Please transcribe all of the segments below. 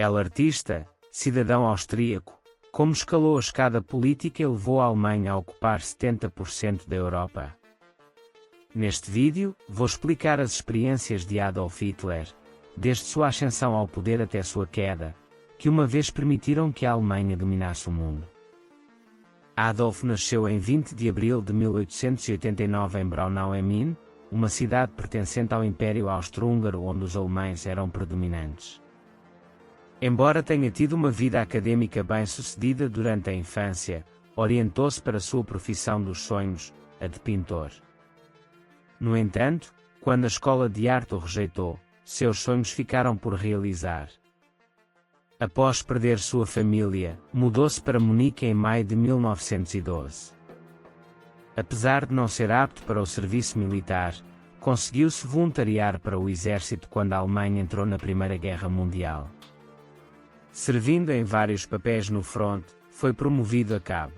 El artista, cidadão austríaco, como escalou a escada política e levou a Alemanha a ocupar 70% da Europa. Neste vídeo, vou explicar as experiências de Adolf Hitler, desde sua ascensão ao poder até sua queda, que uma vez permitiram que a Alemanha dominasse o mundo. Adolf nasceu em 20 de abril de 1889 em Braunau am Inn, uma cidade pertencente ao Império Austro-Húngaro onde os alemães eram predominantes. Embora tenha tido uma vida académica bem-sucedida durante a infância, orientou-se para sua profissão dos sonhos, a de pintor. No entanto, quando a escola de arte o rejeitou, seus sonhos ficaram por realizar. Após perder sua família, mudou-se para Munique em maio de 1912. Apesar de não ser apto para o serviço militar, conseguiu-se voluntariar para o exército quando a Alemanha entrou na Primeira Guerra Mundial. Servindo em vários papéis no fronte, foi promovido a cabo.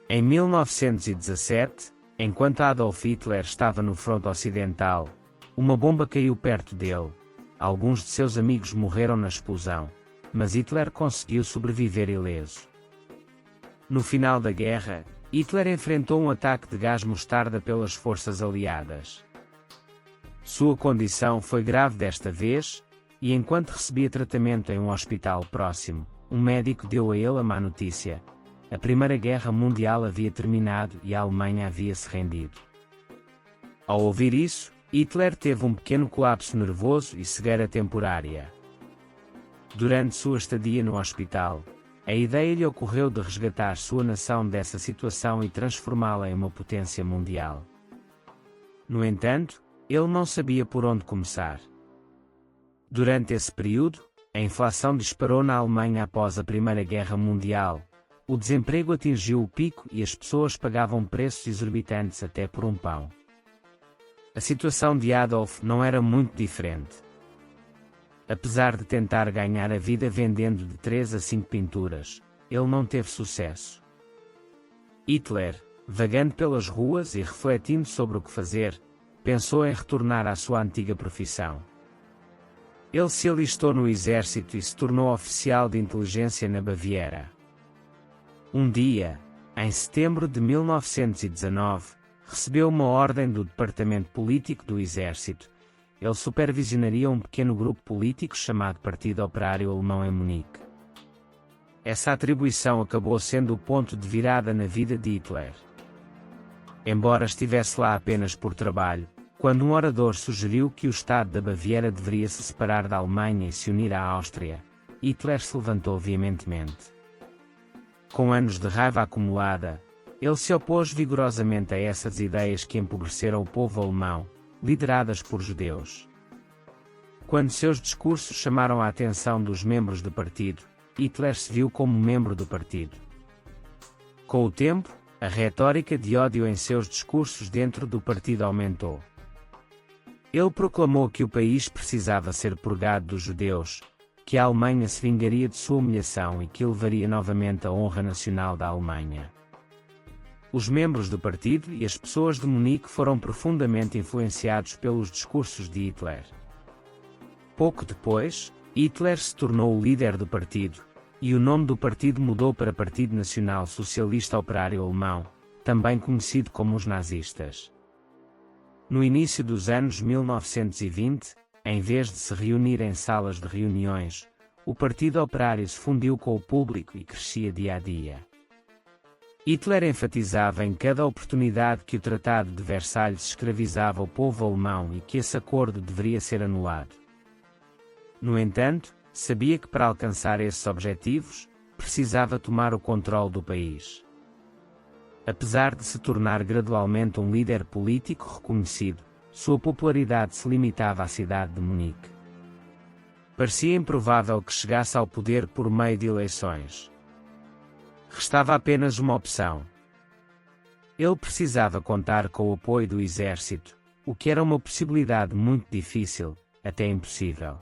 Em 1917, enquanto Adolf Hitler estava no fronte ocidental, uma bomba caiu perto dele. Alguns de seus amigos morreram na explosão, mas Hitler conseguiu sobreviver ileso. No final da guerra, Hitler enfrentou um ataque de gás mostarda pelas forças aliadas. Sua condição foi grave desta vez, e enquanto recebia tratamento em um hospital próximo, um médico deu a ele a má notícia: a Primeira Guerra Mundial havia terminado e a Alemanha havia se rendido. Ao ouvir isso, Hitler teve um pequeno colapso nervoso e cegueira temporária. Durante sua estadia no hospital, a ideia lhe ocorreu de resgatar sua nação dessa situação e transformá-la em uma potência mundial. No entanto, ele não sabia por onde começar. Durante esse período, a inflação disparou na Alemanha após a Primeira Guerra Mundial, o desemprego atingiu o pico e as pessoas pagavam preços exorbitantes até por um pão. A situação de Adolf não era muito diferente. Apesar de tentar ganhar a vida vendendo de 3 a 5 pinturas, ele não teve sucesso. Hitler, vagando pelas ruas e refletindo sobre o que fazer, pensou em retornar à sua antiga profissão. Ele se alistou no exército e se tornou oficial de inteligência na Baviera. Um dia, em setembro de 1919, recebeu uma ordem do Departamento Político do Exército. Ele supervisionaria um pequeno grupo político chamado Partido Operário Alemão em Munique. Essa atribuição acabou sendo o ponto de virada na vida de Hitler. Embora estivesse lá apenas por trabalho, quando um orador sugeriu que o Estado da Baviera deveria se separar da Alemanha e se unir à Áustria, Hitler se levantou veementemente. Com anos de raiva acumulada, ele se opôs vigorosamente a essas ideias que empobreceram o povo alemão, lideradas por judeus. Quando seus discursos chamaram a atenção dos membros do partido, Hitler se viu como membro do partido. Com o tempo, a retórica de ódio em seus discursos dentro do partido aumentou. Ele proclamou que o país precisava ser purgado dos judeus, que a Alemanha se vingaria de sua humilhação e que elevaria novamente a honra nacional da Alemanha. Os membros do partido e as pessoas de Munique foram profundamente influenciados pelos discursos de Hitler. Pouco depois, Hitler se tornou o líder do partido, e o nome do partido mudou para Partido Nacional Socialista Operário Alemão, também conhecido como os nazistas. No início dos anos 1920, em vez de se reunir em salas de reuniões, o Partido Operário se fundiu com o público e crescia dia a dia. Hitler enfatizava em cada oportunidade que o Tratado de Versalhes escravizava o povo alemão e que esse acordo deveria ser anulado. No entanto, sabia que para alcançar esses objetivos, precisava tomar o controle do país. Apesar de se tornar gradualmente um líder político reconhecido, sua popularidade se limitava à cidade de Munique. Parecia improvável que chegasse ao poder por meio de eleições. Restava apenas uma opção. Ele precisava contar com o apoio do exército, o que era uma possibilidade muito difícil, até impossível.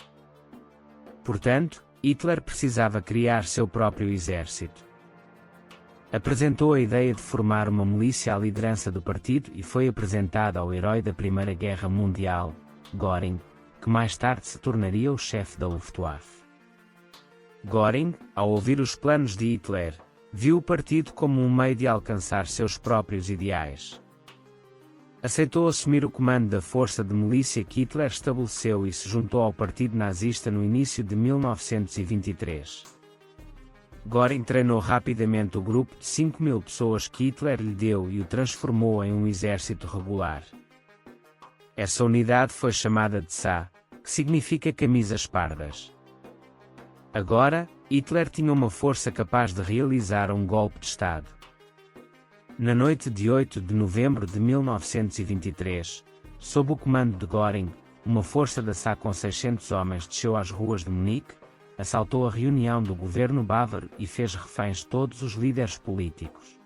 Portanto, Hitler precisava criar seu próprio exército. Apresentou a ideia de formar uma milícia à liderança do partido e foi apresentada ao herói da Primeira Guerra Mundial, Göring, que mais tarde se tornaria o chefe da Luftwaffe. Göring, ao ouvir os planos de Hitler, viu o partido como um meio de alcançar seus próprios ideais. Aceitou assumir o comando da força de milícia que Hitler estabeleceu e se juntou ao partido nazista no início de 1923. Göring treinou rapidamente o grupo de 5.000 pessoas que Hitler lhe deu e o transformou em um exército regular. Essa unidade foi chamada de SA, que significa camisas pardas. Agora, Hitler tinha uma força capaz de realizar um golpe de Estado. Na noite de 8 de novembro de 1923, sob o comando de Göring, uma força da SA com 600 homens desceu às ruas de Munique, assaltou a reunião do governo bávaro e fez reféns todos os líderes políticos.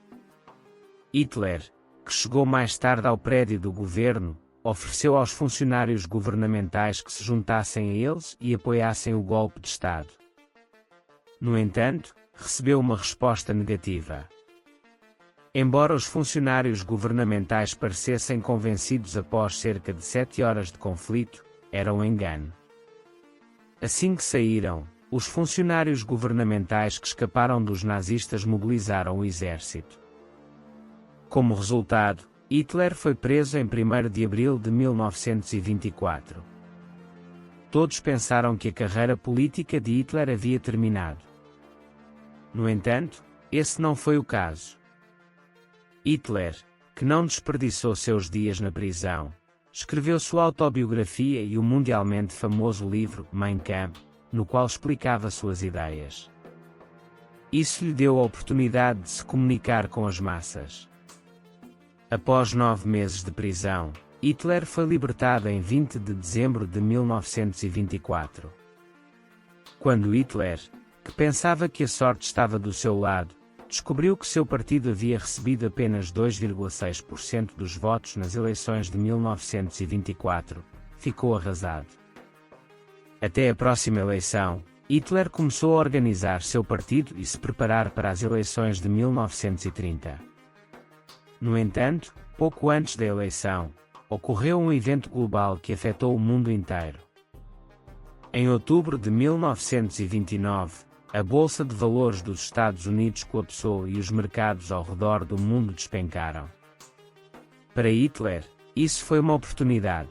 Hitler, que chegou mais tarde ao prédio do governo, ofereceu aos funcionários governamentais que se juntassem a eles e apoiassem o golpe de Estado. No entanto, recebeu uma resposta negativa. Embora os funcionários governamentais parecessem convencidos após cerca de 7 horas de conflito, era um engano. Assim que saíram, os funcionários governamentais que escaparam dos nazistas mobilizaram o exército. Como resultado, Hitler foi preso em 1º de abril de 1924. Todos pensaram que a carreira política de Hitler havia terminado. No entanto, esse não foi o caso. Hitler, que não desperdiçou seus dias na prisão, escreveu sua autobiografia e o mundialmente famoso livro Mein Kampf, no qual explicava suas ideias. Isso lhe deu a oportunidade de se comunicar com as massas. Após 9 meses de prisão, Hitler foi libertado em 20 de dezembro de 1924. Quando Hitler, que pensava que a sorte estava do seu lado, descobriu que seu partido havia recebido apenas 2,6% dos votos nas eleições de 1924, ficou arrasado. Até a próxima eleição, Hitler começou a organizar seu partido e se preparar para as eleições de 1930. No entanto, pouco antes da eleição, ocorreu um evento global que afetou o mundo inteiro. Em outubro de 1929, a Bolsa de Valores dos Estados Unidos colapsou e os mercados ao redor do mundo despencaram. Para Hitler, isso foi uma oportunidade.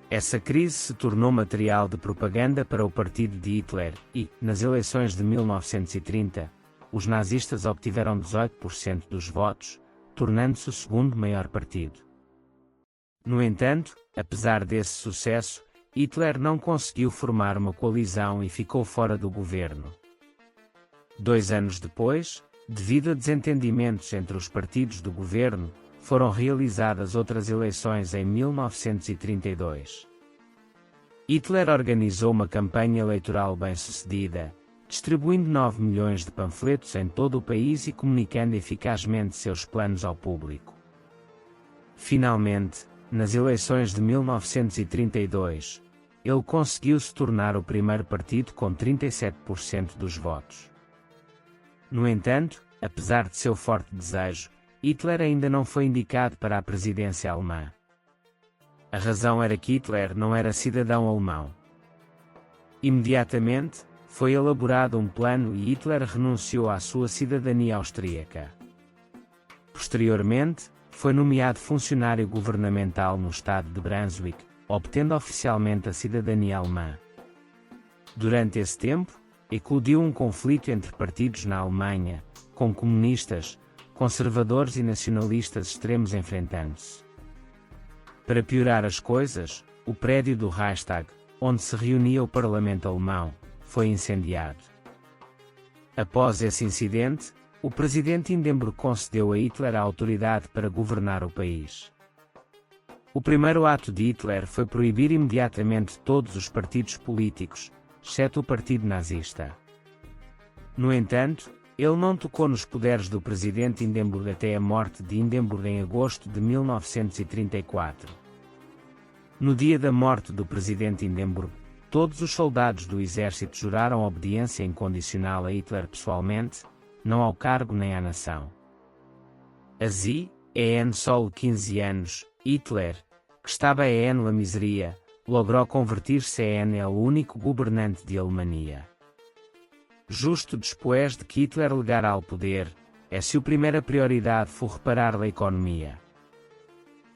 Essa crise se tornou material de propaganda para o partido de Hitler e, nas eleições de 1930, os nazistas obtiveram 18% dos votos, tornando-se o segundo maior partido. No entanto, apesar desse sucesso, Hitler não conseguiu formar uma coalizão e ficou fora do governo. 2 anos depois, devido a desentendimentos entre os partidos do governo, foram realizadas outras eleições em 1932. Hitler organizou uma campanha eleitoral bem-sucedida, distribuindo 9 milhões de panfletos em todo o país e comunicando eficazmente seus planos ao público. Finalmente, nas eleições de 1932, ele conseguiu se tornar o primeiro partido com 37% dos votos. No entanto, apesar de seu forte desejo, Hitler ainda não foi indicado para a presidência alemã. A razão era que Hitler não era cidadão alemão. Imediatamente, foi elaborado um plano e Hitler renunciou à sua cidadania austríaca. Posteriormente, foi nomeado funcionário governamental no estado de Brunswick, obtendo oficialmente a cidadania alemã. Durante esse tempo, eclodiu um conflito entre partidos na Alemanha, com comunistas, conservadores e nacionalistas extremos enfrentando-se. Para piorar as coisas, o prédio do Reichstag, onde se reunia o parlamento alemão, foi incendiado. Após esse incidente, o presidente Hindenburg concedeu a Hitler a autoridade para governar o país. O primeiro ato de Hitler foi proibir imediatamente todos os partidos políticos, exceto o Partido Nazista. No entanto, ele não tocou nos poderes do presidente Hindenburg até a morte de Hindenburg em agosto de 1934. No dia da morte do presidente Hindenburg, todos os soldados do exército juraram obediência incondicional a Hitler pessoalmente, não ao cargo nem à nação. Assim, em só 15 anos, Hitler, que estava en la miseria, logrou convertir-se em o único governante de Alemanha. justo depois de que Hitler legara ao poder, sua primeira prioridade foi reparar a economia.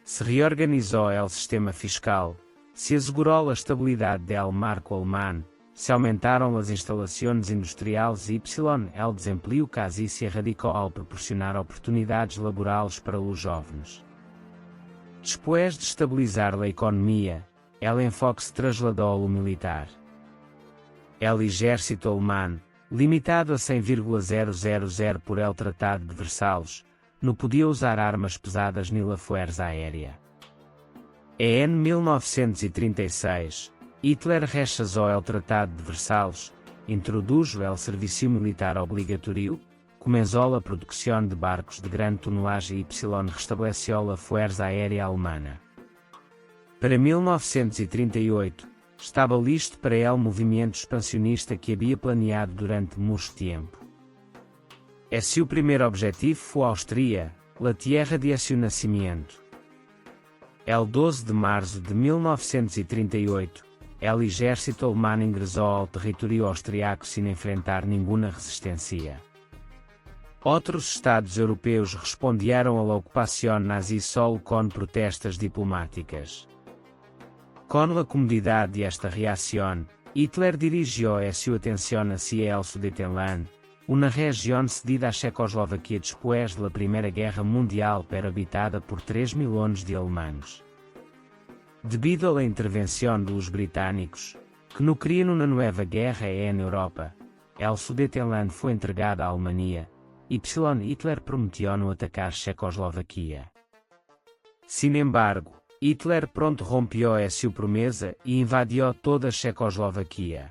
Se reorganizou o sistema fiscal, se assegurou a estabilidade do marco alemão, se aumentaram as instalações industriais e o desemprego quase se erradicou ao proporcionar oportunidades laborais para os jovens. Depois de estabilizar a economia, o enfoque se trasladou ao militar. O exército alemão, limitado a 100,000 por el Tratado de Versalhes, não podia usar armas pesadas nem a força aérea. Em 1936, Hitler rechazou o Tratado de Versalhes, introduziu o serviço militar obrigatório, começou a produção de barcos de grande tonelagem e restabeleceu a força aérea alemã. Para 1938, estava listo para o movimento expansionista que havia planeado durante muito tempo. Seu primeiro objetivo foi a Áustria, a terra de seu nascimento. El 12 de março de 1938, o exército alemão ingressou ao território austriaco sem enfrentar nenhuma resistência. Outros estados europeus responderam à ocupação nazi solo com protestas diplomáticas. Com a comodidade desta reação, Hitler dirigiu sua atenção hacia el Sudetenland, uma região cedida à Checoslovaquia depois da Primeira Guerra Mundial habitada por 3 milhões de alemães. Devido à intervenção dos britânicos, que não queriam uma nova guerra na Europa, el Sudetenland foi entregado à Alemanha, e Hitler prometeu não atacar Checoslovaquia. Sin embargo, Hitler pronto rompeu sua promessa e invadiu toda a Checoslovaquia.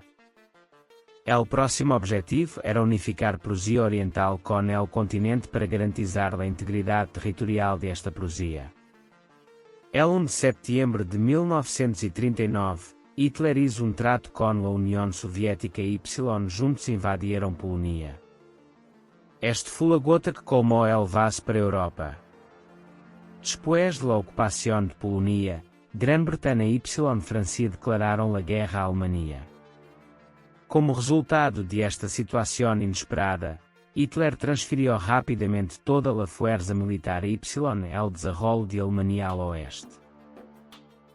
O próximo objetivo era unificar Prússia Oriental com o continente para garantizar a integridade territorial desta Prússia. El 1 de setembro de 1939, Hitler hizo um trato com a União Soviética e juntos invadiram Polónia. Este foi a gota que colmou el vaso para a Europa. Depois da ocupação de Polónia, Grã-Bretanha e França declararam a guerra à Alemanha. Como resultado desta situação inesperada, Hitler transferiu rapidamente toda a força militar ao desenrolo de Alemanha ao oeste.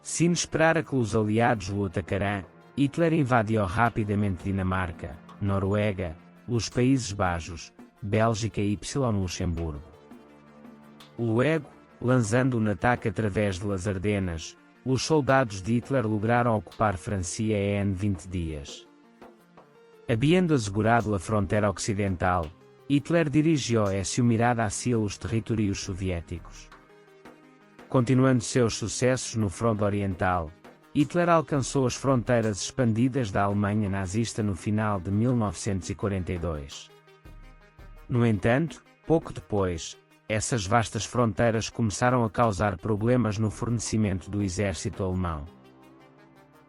Sem esperar a que os aliados o atacaram, Hitler invadiu rapidamente Dinamarca, Noruega, os Países Baixos, Bélgica e Luxemburgo. Luego, lançando um ataque através das Ardenas, os soldados de Hitler lograram ocupar França em 20 dias. Havendo assegurado a fronteira ocidental, Hitler dirigiu sua mirada hacia os territórios soviéticos. Continuando seus sucessos no fronte oriental, Hitler alcançou as fronteiras expandidas da Alemanha nazista no final de 1942. No entanto, pouco depois, essas vastas fronteiras começaram a causar problemas no fornecimento do exército alemão.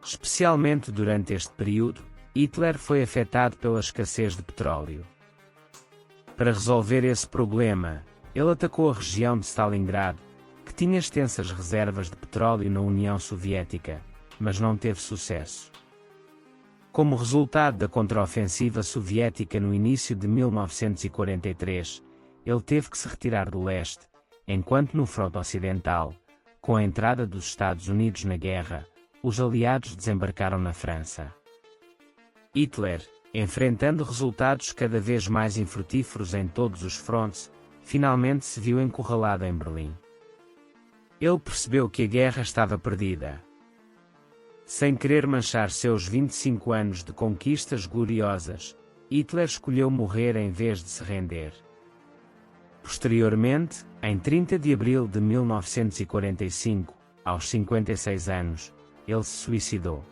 Especialmente durante este período, Hitler foi afetado pela escassez de petróleo. Para resolver esse problema, ele atacou a região de Stalingrado, que tinha extensas reservas de petróleo na União Soviética, mas não teve sucesso. Como resultado da contraofensiva soviética no início de 1943, ele teve que se retirar do leste, enquanto no fronte ocidental, com a entrada dos Estados Unidos na guerra, os aliados desembarcaram na França. Hitler, enfrentando resultados cada vez mais infrutíferos em todos os frontes, finalmente se viu encurralado em Berlim. Ele percebeu que a guerra estava perdida. Sem querer manchar seus 25 anos de conquistas gloriosas, Hitler escolheu morrer em vez de se render. Posteriormente, em 30 de abril de 1945, aos 56 anos, ele se suicidou.